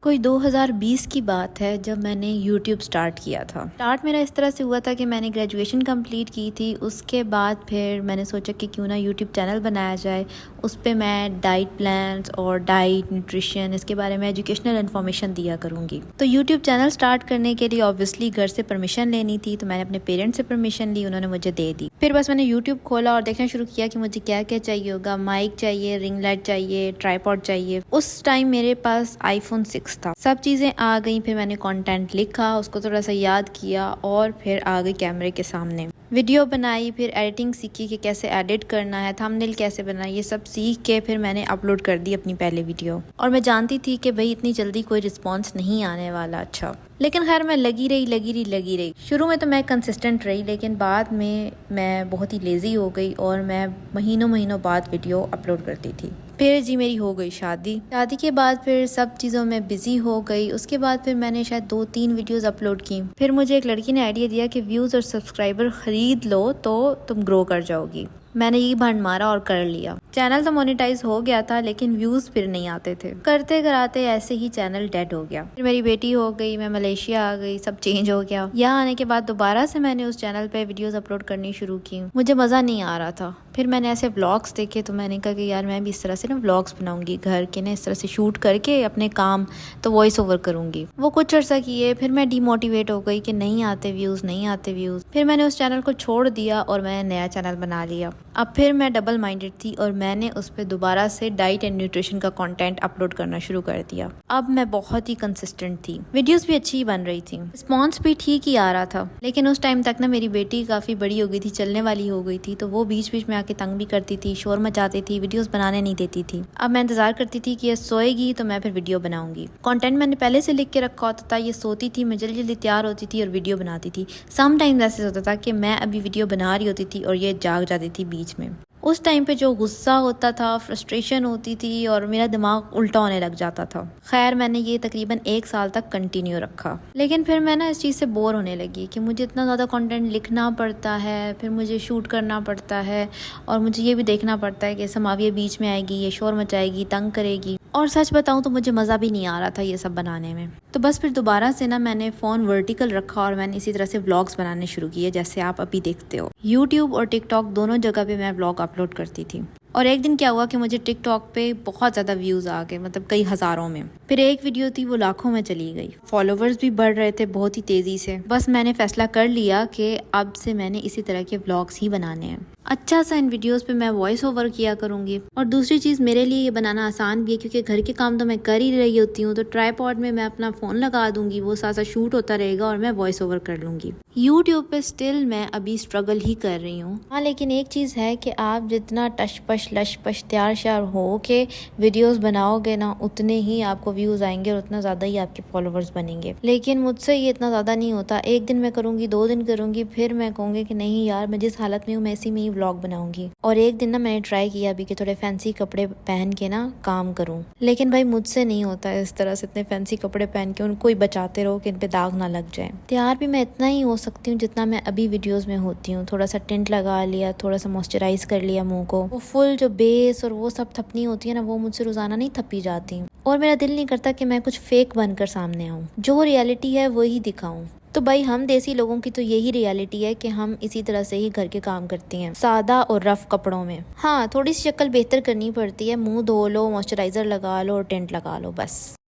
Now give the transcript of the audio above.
कोई 2020 की बात है जब मैंने YouTube स्टार्ट किया था। स्टार्ट मेरा इस तरह से हुआ था कि मैंने ग्रेजुएशन कंप्लीट की थी। उसके बाद फिर मैंने सोचा कि क्यों ना YouTube चैनल बनाया जाए। उस पे मैं डाइट प्लान्स और डाइट न्यूट्रिशन इसके बारे में एजुकेशनल इन्फॉर्मेशन दिया करूँगी। तो YouTube चैनल स्टार्ट करने के लिए ऑब्वियसली घर से परमिशन लेनी थी, तो मैंने अपने पेरेंट्स से परमिशन ली, उन्होंने मुझे दे दी। फिर बस मैंने YouTube खोला और देखना शुरू किया कि मुझे क्या क्या चाहिए होगा। माइक चाहिए, रिंग लाइट चाहिए, ट्राईपॉड चाहिए। उस टाइम मेरे पास iPhone 6 था। सब चीज़ें आ गई। फिर मैंने कंटेंट लिखा, उसको थोड़ा सा याद किया और फिर आ गई कैमरे के सामने, वीडियो बनाई। फिर एडिटिंग सीखी कि कैसे एडिट करना है, थंबनेल कैसे बनाना, ये सब सीख के फिर मैंने अपलोड कर दी अपनी पहली वीडियो। और मैं जानती थी कि भाई इतनी जल्दी कोई रिस्पॉन्स नहीं आने वाला। अच्छा, लेकिन खैर मैं लगी रही। शुरू में तो मैं कंसिस्टेंट रही, लेकिन बाद में मैं बहुत ही लेज़ी हो गई और मैं महीनों बाद वीडियो अपलोड करती थी। फिर जी मेरी हो गई शादी के बाद फिर सब चीज़ों में बिज़ी हो गई। उसके बाद फिर मैंने शायद 2-3 वीडियोस अपलोड की। फिर मुझे एक लड़की ने आइडिया दिया कि व्यूज़ और सब्सक्राइबर ख़रीद लो तो तुम ग्रो कर जाओगी। मैंने ये भंड मारा और कर लिया। चैनल तो मोनेटाइज हो गया था, लेकिन व्यूज फिर नहीं आते थे। करते कराते ऐसे ही चैनल डेड हो गया। फिर मेरी बेटी हो गई, मैं मलेशिया आ गई, सब चेंज हो गया। यहाँ आने के बाद दोबारा से मैंने उस चैनल पे वीडियोस अपलोड करनी शुरू की। मुझे मज़ा नहीं आ रहा था। फिर मैंने ऐसे व्लॉग्स देखे तो मैंने कहा कि यार मैं भी इस तरह से ना व्लॉग्स बनाऊंगी, घर के ना इस तरह से शूट करके अपने काम तो वॉइस ओवर करूंगी। वो कुछ अर्सा किए, फिर मैं डीमोटिवेट हो गई कि नहीं आते व्यूज़। फिर मैंने उस चैनल को छोड़ दिया और मैंने नया चैनल बना लिया। अब फिर मैं डबल माइंडेड थी और मैंने उस पर दोबारा से डाइट एंड न्यूट्रिशन का कंटेंट अपलोड करना शुरू कर दिया। अब मैं बहुत ही कंसिस्टेंट थी, वीडियोस भी अच्छी बन रही थी, रिस्पॉन्स भी ठीक ही आ रहा था। लेकिन उस टाइम तक ना मेरी बेटी काफ़ी बड़ी हो गई थी, चलने वाली हो गई थी, तो वो बीच बीच में आके तंग भी करती थी, शोर मचाती थी, वीडियोस बनाने नहीं देती थी। अब मैं इंतजार करती थी कि ये सोएगी तो मैं फिर वीडियो बनाऊंगी। कंटेंट मैंने पहले से लिख के रखा होता था, ये सोती थी, मैं जल्दी जल्दी तैयार होती थी और वीडियो बनाती थी। समटाइम्स ऐसे होता था कि मैं अभी वीडियो बना रही होती थी और ये जाग जाती थी बीच में। उस टाइम पे जो गुस्सा होता था, फ्रस्ट्रेशन होती थी और मेरा दिमाग उल्टा होने लग जाता था। खैर मैंने ये तकरीबन 1 साल तक कंटिन्यू रखा। लेकिन फिर मैं ना इस चीज़ से बोर होने लगी कि मुझे इतना ज़्यादा कंटेंट लिखना पड़ता है, फिर मुझे शूट करना पड़ता है और मुझे ये भी देखना पड़ता है कि समाविया बीच में आएगी, ये शोर मचाएगी, तंग करेगी। और सच बताऊं तो मुझे मज़ा भी नहीं आ रहा था ये सब बनाने में। तो बस फिर दोबारा से ना मैंने फ़ोन वर्टिकल रखा और मैंने इसी तरह से व्लॉग्स बनाने शुरू किए, जैसे आप अभी देखते हो। यूट्यूब और टिकटॉक दोनों जगह पे मैं व्लॉग अपलोड करती थी। और एक दिन क्या हुआ कि मुझे टिकटॉक पे बहुत ज़्यादा व्यूज़ आ गए, मतलब कई हज़ारों में। फिर एक वीडियो थी वो लाखों में चली गई। फॉलोवर्स भी बढ़ रहे थे बहुत ही तेज़ी से। बस मैंने फैसला कर लिया कि अब से मैंने इसी तरह के व्लॉग्स ही बनाने हैं। अच्छा सा इन वीडियोस पे मैं वॉइस ओवर किया करूँगी। और दूसरी चीज़, मेरे लिए ये बनाना आसान भी है क्योंकि घर के काम तो मैं कर ही रही होती हूँ, तो ट्राईपॉड में मैं अपना फ़ोन लगा दूंगी, वो साथ साथ शूट होता रहेगा और मैं वॉइस ओवर कर लूँगी। यूट्यूब पे स्टिल मैं अभी स्ट्रगल ही कर रही हूँ। हाँ, लेकिन एक चीज़ है कि आप जितना टशपश लशपश तैयार श्यार हो के वीडियोस बनाओगे ना, उतने ही आपको व्यूज़ आएंगे और उतना ज़्यादा ही आपके फॉलोवर्स बनेंगे। लेकिन मुझसे ये इतना ज़्यादा नहीं होता। एक दिन मैं करूँगी, 2 दिन करूँगी, फिर मैं कहूँगी कि नहीं यार मैं जिस हालत में हूँ मैं इसी में ही व्लॉग बनाऊंगी। और एक दिन ना मैंने ट्राई किया अभी कि थोड़े फैंसी कपड़े पहन के ना काम करूँ, लेकिन भाई मुझसे नहीं होता इस तरह से। इतने फैंसी कपड़े पहन के उनको ही बचाते रहो कि इन पे दाग ना लग जाए। तैयार भी मैं इतना ही हो सकती हूँ जितना मैं अभी वीडियोस में होती हूँ। थोड़ा सा टिंट लगा लिया, थोड़ा सा मॉइस्चराइज कर लिया मुंह को। वो फुल जो बेस और वो सब थपनी होती है ना, वो मुझसे रोजाना नहीं थपी जाती। और मेरा दिल नहीं करता कि मैं कुछ फेक बनकर सामने आऊँ, जो रियलिटी है वही दिखाऊं। तो भाई हम देसी लोगों की तो यही रियलिटी है कि हम इसी तरह से ही घर के काम करती हैं, सादा और रफ कपड़ों में। हाँ, थोड़ी सी शक्ल बेहतर करनी पड़ती है, मुंह धो लो, मॉइस्चराइजर लगा लो और टेंट लगा लो बस।